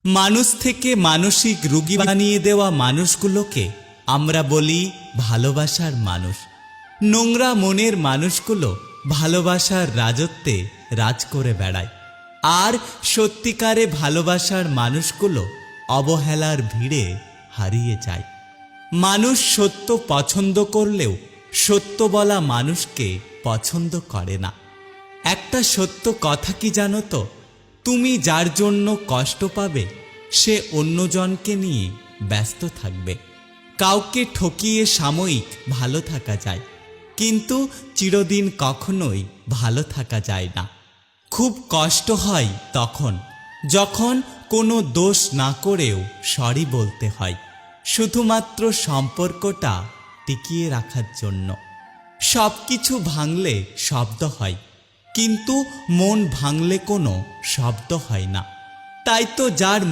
মানুষ থেকে মানসিক রোগী বানিয়ে দেওয়া মানুষগুলোকে আমরা বলি ভালোবাসার মানুষ। নোংরা মনের মানুষগুলো ভালোবাসার রাজত্বে রাজ করে বেড়ায়, আর সত্যিকারে ভালোবাসার মানুষগুলো অবহেলার ভিড়ে হারিয়ে যায়। মানুষ সত্য পছন্দ করলেও সত্য বলা মানুষকে পছন্দ করে না। একটা সত্য কথা কি জানো তো, তুমি যার জন্য কষ্ট পাবে সে অন্যজনকে নিয়ে ব্যস্ত থাকবে। কাউকে ঠকিয়ে সাময়িক ভালো থাকা যায়, কিন্তু চিরদিন কখনোই ভালো থাকা যায় না। খুব কষ্ট হয় তখন যখন কোনো দোষ না করেও সরি বলতে হয়, শুধুমাত্র সম্পর্কটা টিকিয়ে রাখার জন্য। সব কিছু ভাঙলে শব্দ হয়, কিন্তু মন ভাঙলে কোনো শব্দ হয় না। তাই তো যার